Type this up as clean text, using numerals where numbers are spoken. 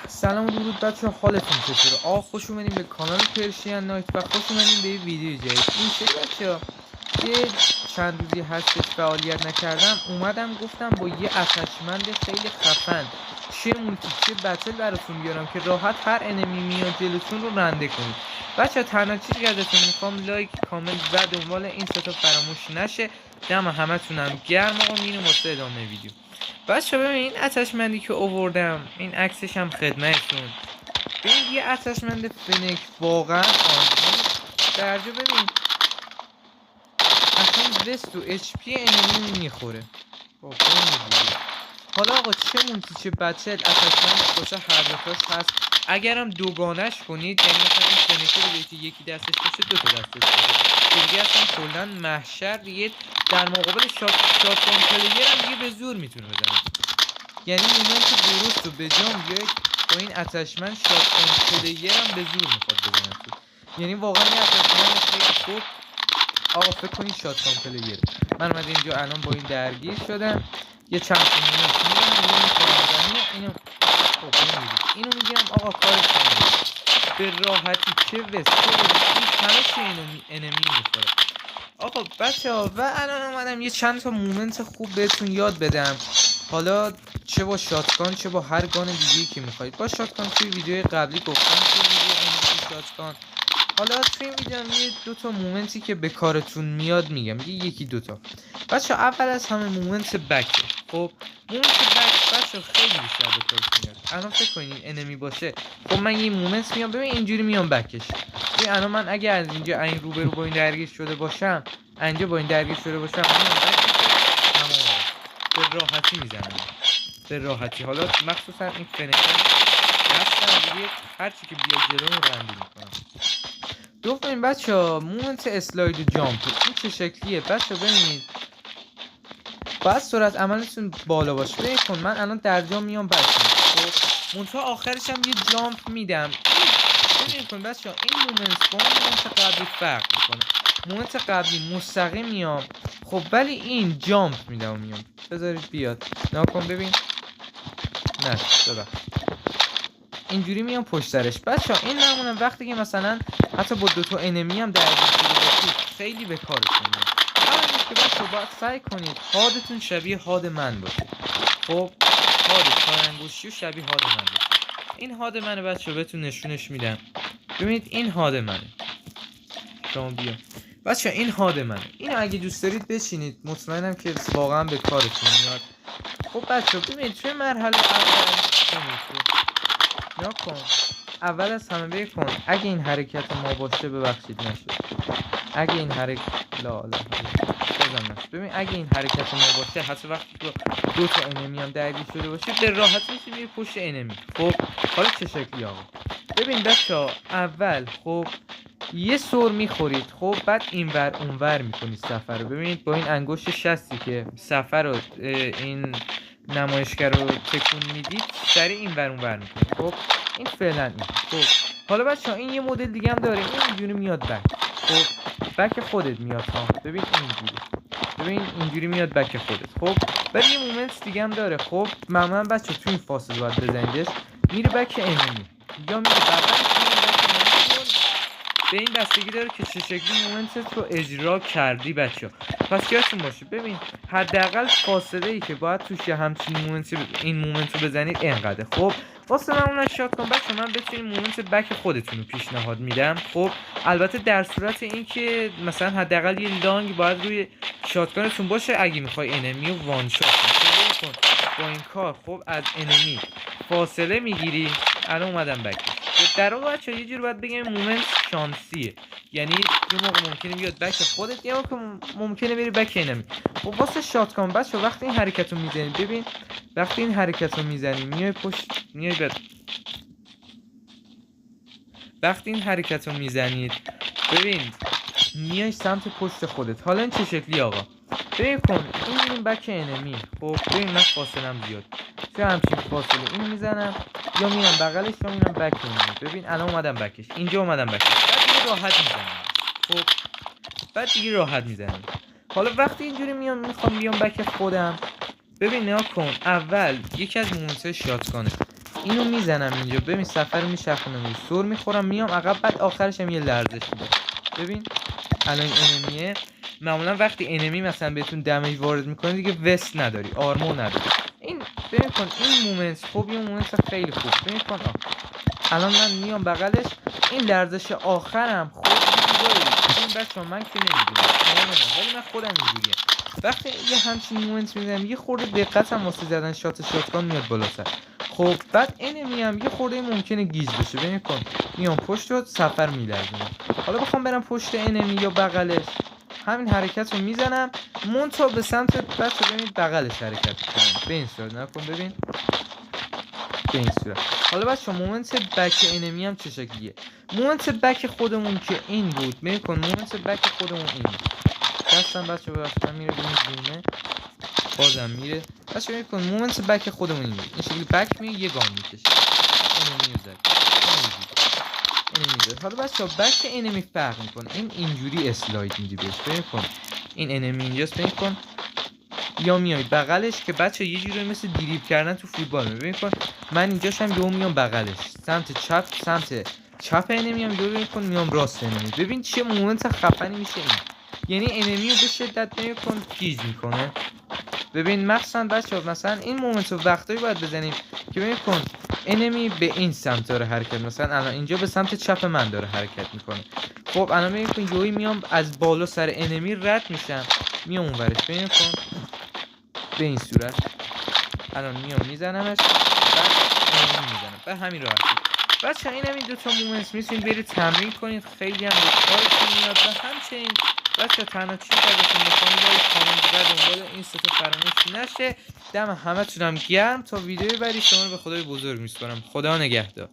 سلام و درود بچه، حالتون چطوره؟ خوش اومدیم به کانال پرشین نایت و خوش اومدیم به یه ویدیو جدید. این سری بچه یه چند روزی هستش فعالیت نکردم، اومدم گفتم با یه اتچمنت خیلی خفن چه مولتی بتل براتون بیارم که راحت هر انمی میاد جلوتون رو رنده کنید. بچه تنها چیزی که ازتون میخوام لایک، کامنت و دنبال این ستا فراموش نشه. دم همتونم گرم. آقا میریم واسه ادامه ویدیو. بچه ببین این اتچمنتی که آوردم، این عکسش هم خدمتتون. ببین یه اتچمنت فنک واقعا عالی. درجا ببین اصلا وست و اچ پی انمی میخوره. حالا آقا چه مونتی چه بچل اتچمنت واسه هر دوتاش هست. اگرم دوگانش کنید، یعنی مثلا این فنکه رو که یکی دستش باشه دو تا دستش باشه، دیگه اصلا کلا محشر یه در مقابل شاتگان پلیر هم دیگه به زور میتونه بزنه. یعنی مومنت درست و به جام بیاید با این اتچمنت شاتگان پلیر هم به زور میخواد بزنه تو. یعنی واقعا این اتچمنت خیلی خوب. آقا فکر کنید شاتگان پلیر من اومده اینجا الان با این درگیر شدم، یه چند تا مومنت اینو اینو میگم آقا کارش به راحتی چه وست همه چی اینو انمی میخوره. آقا بچه ها و الان اومدم یه چند تا مومنت خوب بهتون یاد بدم. حالا چه با شاتگان چه با هر گان دیگه‌ای که میخواید. با شاتگان توی ویدیو قبلی گفتم، توی ویدیو شاتگان. حالا توی این ویدیو یه دو تا مومنتی که به کارتون میاد میگم، یکی دو تا. بچه اول از همه مومنت بکه. خب مومنت بک بچه خیلی بیشتر به کارتون میاد. الان فکر کنین انمی باشه، خب من یه مومنت میام، ببین اینجوری میام بکش. ببین الان من اگه از اینجا این روبرو با این درگیر شده باشم، اینجا با این درگیر شده باشم، تمام به راحتی میزنم، به راحتی. حالا مخصوصا این فنکشن هستن دیگه، هرچی که بیاد جلو رو رندی میکنم. دومین بچه ها مومنت اسلاید و جامپ. این چه شکلیه بچه ها؟ ببینید باید سرعت عملتون بالا باشه. ببین کن من الان در جام میام بچه خب منتها آخرش هم یه جامپ میدم. ببین کن بچه ها این مومنت با مومنت قبلی فرق میکنه. مومنت قبلی مستقیم میام خب، ولی این جامپ میدم و میام. بذارید بیاد ناکن ببین، نه ببخش اینجوری میام پشت سرش. بچه ها این نمونه وقتی که مثلا حتی با دوتا انمی هم درگیر شده باشید خیلی به کارتون میاد. اما که بچه ها باید سعی کنید هادتون شبیه هاد من باشه. خب هاد کارنگوشی و شبیه هاد من باشه. این هاد منه بچه ها، بهتون نشونش میدم. ببینید این هاد منه. شما بیا بچه ها این هاد منه. اینو اگه دوست دارید بچینید، مطمئنم که واقعا به کارتون میاد. خب بچه ها ببینید توی مرحله اول کن اول از همه بکن اگه این حرکت ما باشه، ببخشید نشد، اگه این حرکت ببین اگه این حرکت ما باشه، حتی وقتی که دو تا انمی هم درگیر شده باشه به راحتی میشه پشت انمی. خب حالا چه شکلی آقا؟ ببین بچه‌ها اول خب یه سر میخورید، خب بعد اینور اونور میکنید سفر رو. ببینید با این انگشت شستی که سفر رو این نمایشگر رو تکون میدید، سریع اینور اونور میکنید. خب این فعلا این. خب حالا بچه ها این یه مدل دیگه هم داره، این اینجوری میاد بک. خب بک خودت میاد ها، ببین اینجوری، ببین اینجوری میاد بک خودت. خب ولی یه مومنت دیگه هم داره. خب معمولا بچه تو این فاصله باید بزنیدش، میره بک انمی یا میره بغل. به این بستگی داره که چه شکلی مومنتت رو اجرا کردی بچه ها. پس یادتون باشه ببین حداقل فاصله ای که باید توش همچین مومنتی این مومنت رو بزنید اینقدر. خب واسه معمولا شاتگان بچه من بتونید مومنت بک خودتون رو پیشنهاد میدم. خب البته در صورت اینکه مثلا حداقل یه لانگ باید روی شاتگانتون باشه اگه میخوای انمی رو وان شات کنی. با این کار خب از انمی فاصله میگیری. الان اومدم بک. در واقع بچه یه جور باید بگم مومنت شانسیه، یعنی یه موقع ممکنه بیاد بک خودت، یه موقع ممکنه بری بک انمی. خب واسه شاتگان بچه وقتی این حرکت رو میزنید، ببین وقتی این حرکت رو میزنی میای پشت میای وقتی این حرکت رو میزنید ببین میای سمت پشت خودت. حالا این چه شکلی آقا؟ ببین کن این بک انمی. خب ببین من فاصلم زیاد، چه همچین فاصله اینو میزنم یا میرم بغلش یا میرم بک انمی. ببین الان اومدم بکش، اینجا اومدم بکش، بعد دیگه راحت میزنم. خب بعد دیگه راحت میزنم. حالا وقتی اینجوری میخوام بیام بک خودم، ببین نگاه کن اول یکی از مومنت‌های شاتگانه اینو میزنم اینجا، ببین سفر میچرخونم اینجا، سر میخورم میام عقب، بعد آخرش هم یه لرزش میده. ببین الان انمیه، معمولا وقتی انمی مثلا بهتون دمیج وارد میکنه دیگه وست نداری، آرمور نداری. این ببین کن این مومنت خوب، یه مومنت خیلی خوب. ببین کن الان من میام بغلش، این لرزش آخرم خود این بچه‌ها من که نمیدونم ولی من خودم اینجوریه، وقتی یه همچین مومنت میزنم یه خورده دقتم واسه زدن شاتگان میاد بالاتر. خب بعد انمی هم یه خورده ممکنه گیج بشه. ببین کن میام پشت سفر میلرزونم، حالا بخوام برم پشت انمی یا بغلش همین حرکت رو میزنم، مونتا به سمت بچه ببینید بغلش حرکت میکنم به این صورت. نکن ببین به این صورت. حالا بچه مومنت بک انمی هم چه شکلیه؟ مومنت بک خودمون که این بود، ببین کن مومنت بک خودمون این بود. دستم بچه ببخشید میره بیرونه، بازم میره. بچه ببین کن مومنت بک خودمون این بود، این شکلی بک میره یه گام میکشه، انمی رو زد، انمی زد. حالا بچه بک انمی فرق میکنه، این اینجوری اسلاید میدی بهش. ببین کن این انمی اینجاست، ببین کن یا میای بغلش که بچه یه جوری مثل دریبل کردن تو فوتبال. ببین کن من اینجاشم یهو میام بغلش، سمت چپ انمی هم یهو ببین کن میام راست انمی. ببین چه مومنت خفنی میشه این، یعنی انمی رو به شدت ببین کن گیج میکنه. ببین مخصوصا بچه‌ها مثلا این مومنت رو وقتایی باید بزنیم که ببین کن انمی به این سمت داره حرکت، مثلا الان اینجا به سمت چپ من داره حرکت میکنه. خب الان ببین کن یهو میام از بالا سر انمی رد میشم میام اونورش. ببین کن به این صورت الان میام میزنمش، بعد انمی میزنم به همین راحتی. بچه این همین دوتا مومنت میتونید برید تمرین کنید، خیلی هم به کارتون میاد. و همچنین بچه تنها چیز ازتون میخوام برید کامنت و دنبال این ستا فراموش نشه. دم همه تونم گرم، تا ویدیوی بعدی شما رو به خدای بزرگ میسپارم. خدا نگهدار.